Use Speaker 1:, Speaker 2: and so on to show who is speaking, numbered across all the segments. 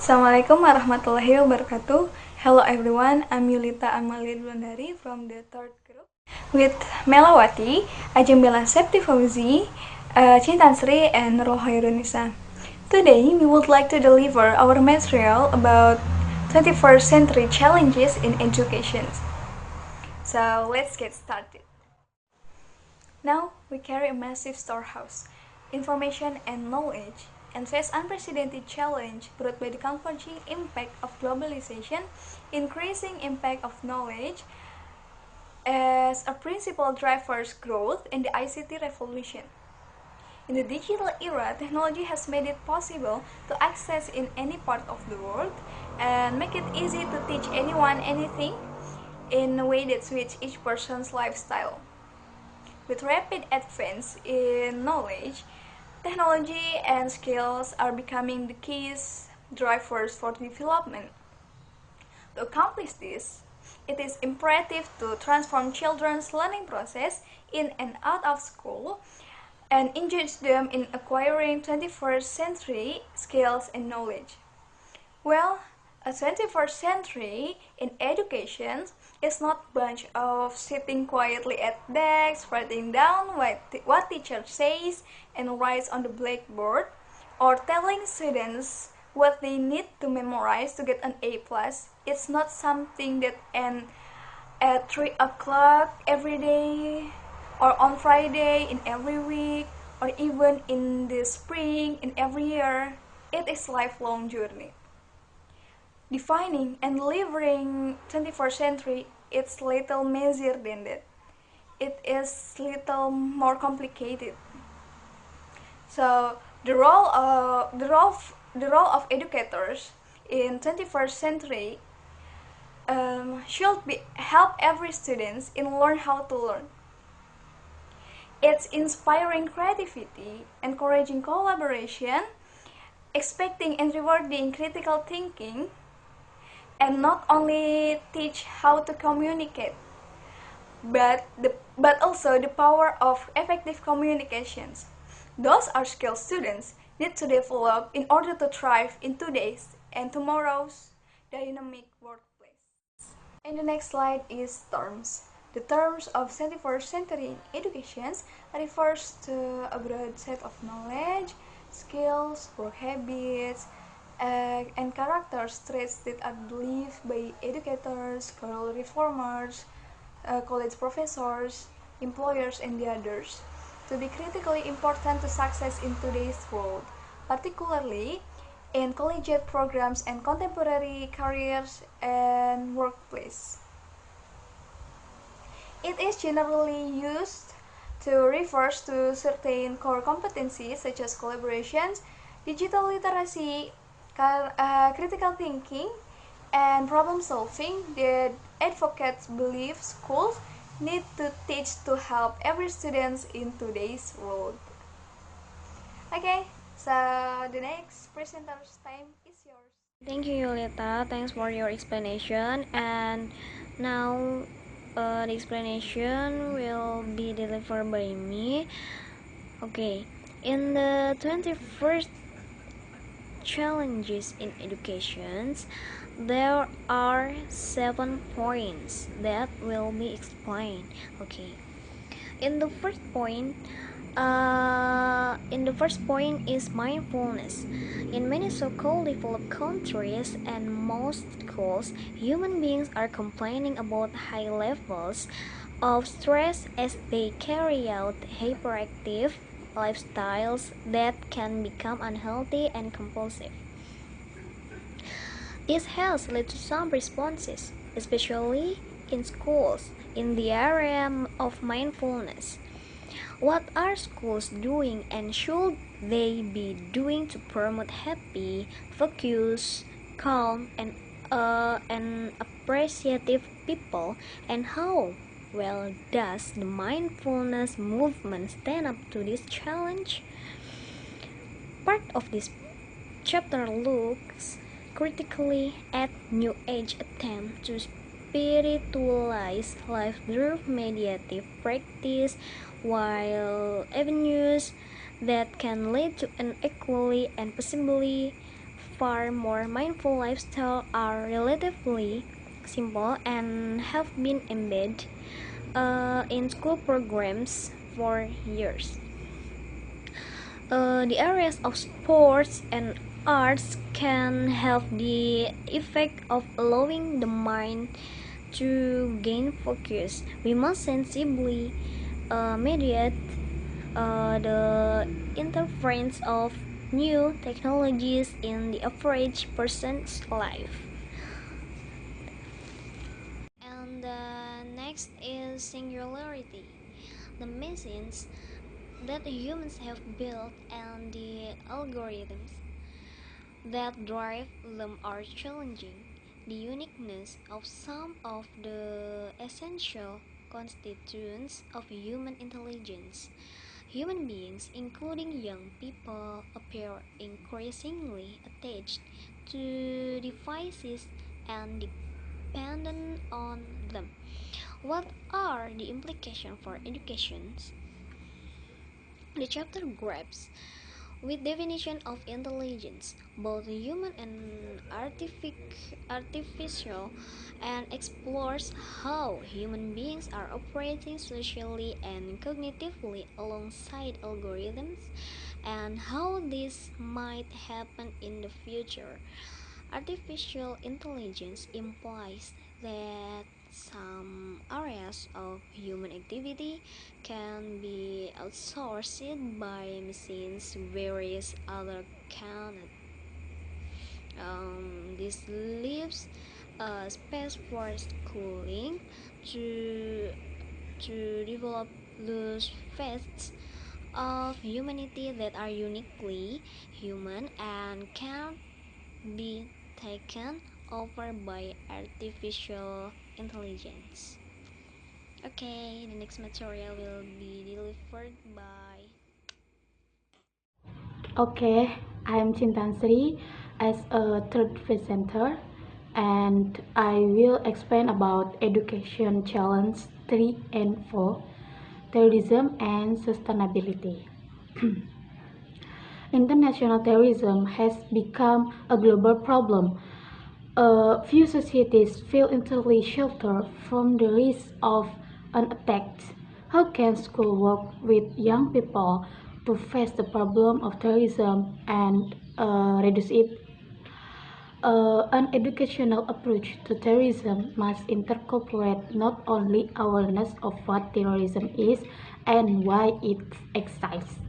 Speaker 1: Assalamualaikum warahmatullahi wabarakatuh. Hello everyone, I'm Yulita Amalia Dwandari from the third group with Melawati, Ajeng Bella Septi Fauzi, Cintan Sri, and Nurul Hoirunisa. Today we would like to deliver our material about 21st century challenges in education. So let's get started. Now we carry a massive storehouse, information and knowledge, and face unprecedented challenge brought by the converging impact of globalization, increasing impact of knowledge as a principal driver's growth in the ICT revolution. In the digital era, technology has made it possible to access in any part of the world and make it easy to teach anyone anything in a way that suits each person's lifestyle. With rapid advance in knowledge, technology and skills are becoming the keys drivers for development. To accomplish this, it is imperative to transform children's learning process in and out of school and engage them in acquiring 21st century skills and knowledge. Well, a 21st century in education is not a bunch of sitting quietly at desks, writing down what teacher says and writes on the blackboard, or telling students what they need to memorize to get an A+. It's not something that ends at 3 o'clock every day, or on Friday in every week, or even in the spring in every year. It is a lifelong journey. Defining and delivering 21st century, it's little messier than that. It is little more complicated. So the role of educators in 21st century should be help every student in learn how to learn. It's inspiring creativity, encouraging collaboration, expecting and rewarding critical thinking, and not only teach how to communicate, but also the power of effective communications. Those are skills students need to develop in order to thrive in today's and tomorrow's dynamic workplace. And the next slide is terms. The terms of 21st century education refers to a broad set of knowledge, skills, work habits, and character traits that are believed by educators, school reformers, college professors, employers, and the others to be critically important to success in today's world, particularly in collegiate programs and contemporary careers and workplace. It is generally used to refer to certain core competencies such as collaborations, digital literacy, critical thinking, and problem solving that advocates believe schools need to teach to help every student in today's world. Okay, so the next presenter's time is yours.
Speaker 2: Thank you, Yolita. Thanks for your explanation. And now, the explanation will be delivered by me. Okay, in the 21st challenges in education, there are 7 points that will be explained. Okay, in the first point, is mindfulness. In many so-called developed countries and most schools, human beings are complaining about high levels of stress as they carry out hyperactive lifestyles that can become unhealthy and compulsive. This has led to some responses, especially in schools, in the area of mindfulness. What are schools doing and should they be doing to promote happy, focused, calm, and appreciative people, and how well does the mindfulness movement stand up to this challenge? Part of this chapter looks critically at New Age attempt to spiritualize life through meditative practice, while avenues that can lead to an equally and possibly far, more mindful lifestyles are relatively simple and have been embedded in school programs for years. The areas of sports and arts can have the effect of allowing the mind to gain focus. We must sensibly mediate the interference of new technologies in the average person's life. And next is singularity. The machines that humans have built and the algorithms that drive them are challenging the uniqueness of some of the essential constituents of human intelligence. Human beings, including young people, appear increasingly attached to devices and dependent on them. What are the implications for education? The chapter grabs with definition of intelligence, both human and artificial, and explores how human beings are operating socially and cognitively alongside algorithms and how this might happen in the future. Artificial intelligence implies that some areas of human activity can be outsourced by machines, whereas others cannot. This leaves a space for schooling to develop those facets of humanity that are uniquely human and can be taken over by artificial intelligence. Okay, the next material will be delivered by.
Speaker 3: Okay, I am Cintansri as a third presenter, and I will explain about Education Challenge 3 and 4, Terrorism and Sustainability. International terrorism has become a global problem. Few societies feel entirely sheltered from the risk of an attack. How can schools work with young people to face the problem of terrorism and reduce it? An educational approach to terrorism must incorporate not only awareness of what terrorism is and why it exists,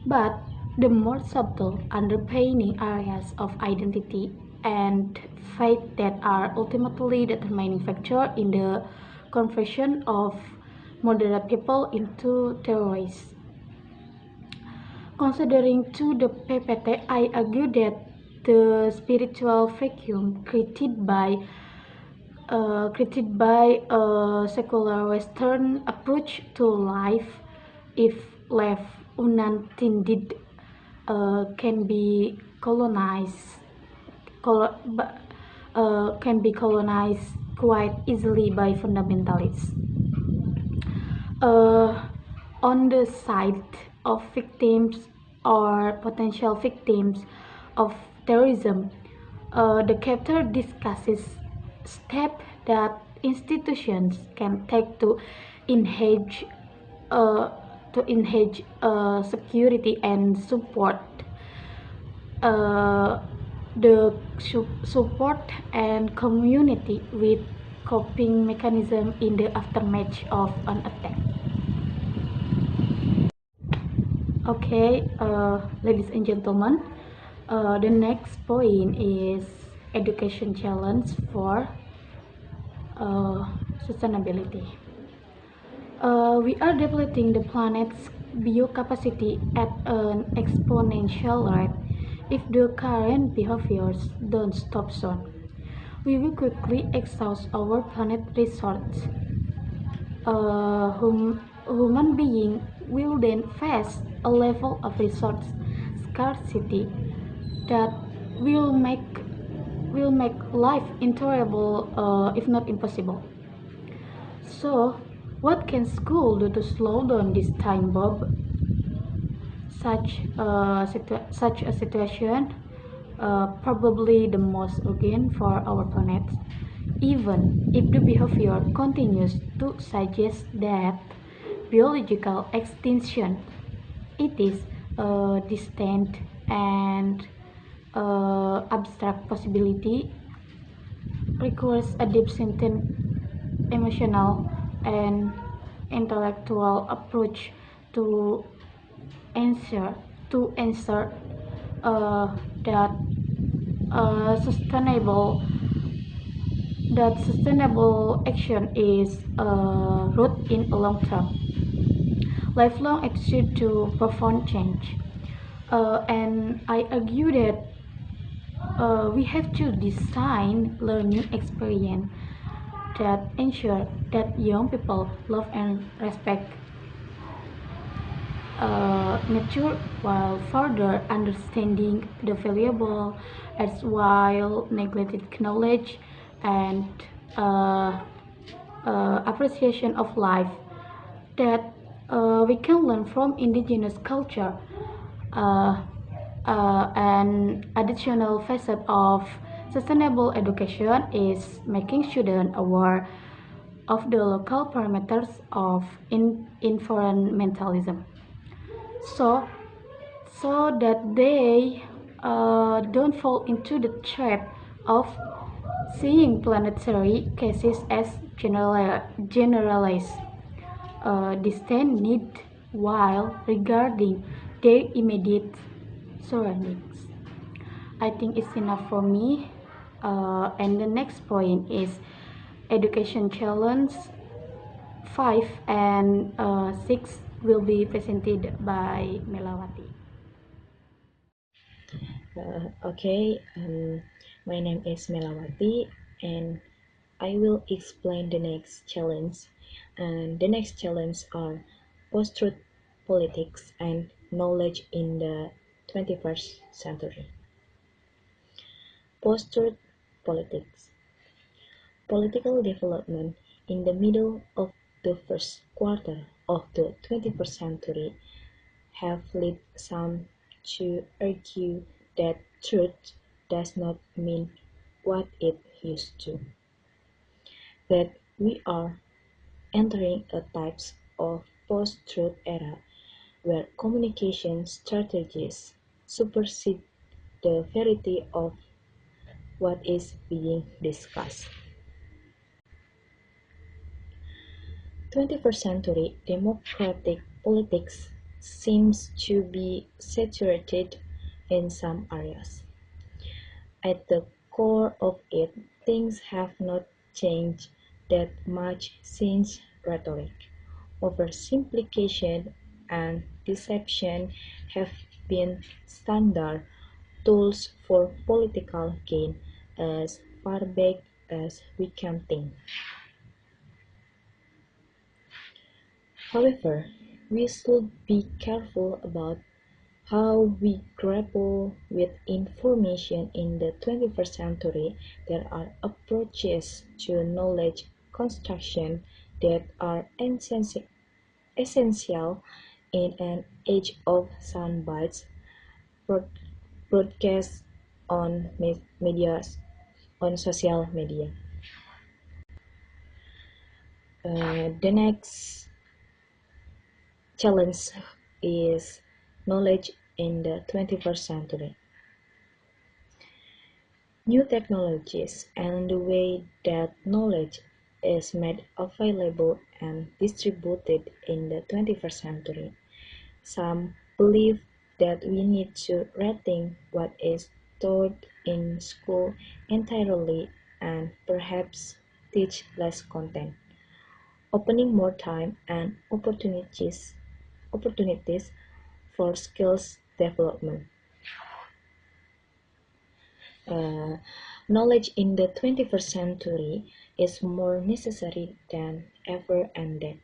Speaker 3: but the more subtle underpinning areas of identity and faith that are ultimately determining factor in the conversion of moderate people into terrorists. Considering to the PPT, I argue that the spiritual vacuum created by a secular Western approach to life, if left unattended, can be colonized quite easily by fundamentalists. Uh, on the side of victims or potential victims of terrorism, the chapter discusses steps that institutions can take to enhance uh, security and uh, support and community with coping mechanism in the aftermath of an attack. Okay, ladies and gentlemen, the next point is education challenge for sustainability. We are depleting the planet's biocapacity at an exponential rate. If the current behaviors don't stop soon, we will quickly exhaust our planet resources. Human being will then face a level of resource scarcity that will make life intolerable, if not impossible. So, what can school do to slow down this time bomb? Such a situation probably the most urgent for our planet. Even if the behavior continues to suggest that biological extinction it is a distant and abstract possibility requires a deep emotional and intellectual approach to answer to answer that sustainable sustainable action is rooted in a long-term lifelong attitude to profound change. And I argue that we have to design learning experience that ensure that young people love and respect nature while further understanding the valuable as while neglected knowledge and uh, appreciation of life that we can learn from indigenous culture. Uh, an additional facet of sustainable education is making students aware of the local parameters of environmentalism, so that they don't fall into the trap of seeing planetary cases as generalized distant need while regarding their immediate surroundings. I think it's enough for me. And the next point is education challenge 5 and 6 will be presented by Melawati.
Speaker 4: My name is Melawati, and I will explain the next challenge. And the next challenge are post-truth politics and knowledge in the 21st century. Post-truth politics. Political development in the middle of the first quarter of the 21st century have led some to argue that truth does not mean what it used to, that we are entering a type of post-truth era where communication strategies supersede the verity of what is being discussed. 21st century democratic politics seems to be saturated in some areas. At the core of it, things have not changed that much since rhetoric, oversimplification, and deception have been standard tools for political gain as far back as we can think. However, we should be careful about how we grapple with information in the 21st century. There are approaches to knowledge construction that are essential in an age of soundbites broadcast on on social media. The next challenge is knowledge in the 21st century. New technologies and the way that knowledge is made available and distributed in the 21st century. Some believe that we need to rethink what is taught in school entirely and perhaps teach less content, opening more time and opportunities for skills development. Uh, Knowledge in the 21st century is more necessary than ever and then.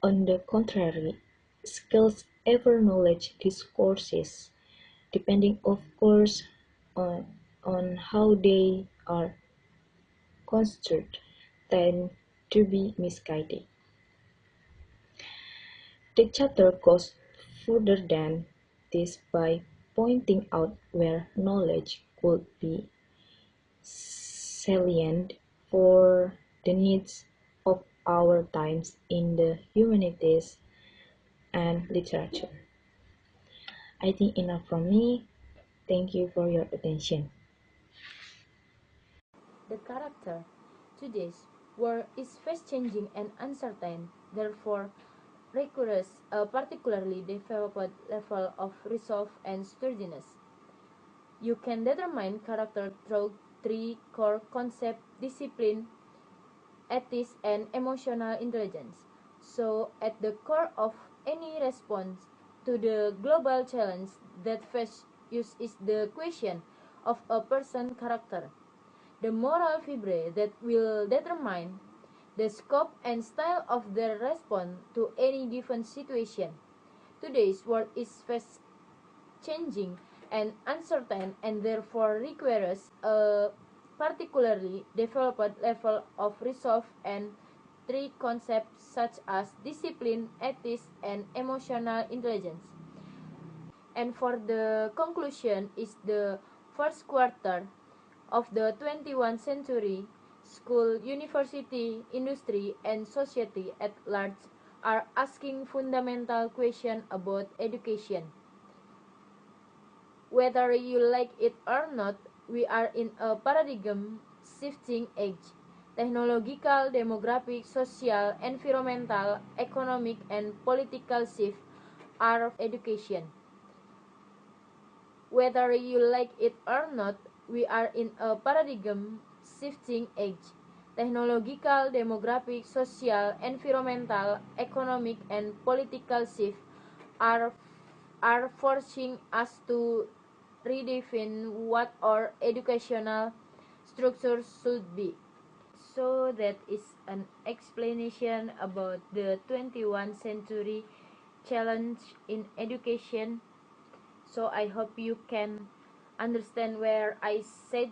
Speaker 4: On the contrary, skills ever knowledge discourses, depending of course on how they are construed, tend to be misguided. The chapter goes further than this by pointing out where knowledge could be salient for the needs of our times in the humanities and literature. I think enough from me. Thank you for your attention.
Speaker 5: The character. Today's world is fast-changing and uncertain, therefore requires a particularly developed level of resolve and sturdiness. You can determine character through three core concepts: discipline, ethics, and emotional intelligence. So, at the core of any response to the global challenge that faces us is the question of a person's character, the moral fibre that will determine the scope and style of their response to any given situation. Today's world is fast changing and uncertain and therefore requires a particularly developed level of resolve and three concepts such as discipline, ethics, and emotional intelligence. And for the conclusion is the first quarter of the 21st century, school, university, industry, and society at large are asking fundamental questions about education. Whether you like it or not, we are in a paradigm shifting age. Technological, demographic, social, environmental, economic, and political shifts are education. Whether you like it or not, we are in a paradigm shifting age. Technological, demographic, social, environmental, economic, and political shifts are forcing us to redefine what our educational structure should be. So that is an explanation about the 21st century challenge in education. So I hope you can understand where I said,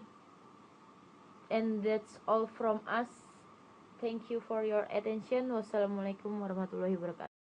Speaker 5: and that's all from us. Thank you for your attention. Wassalamualaikum warahmatullahi wabarakatuh.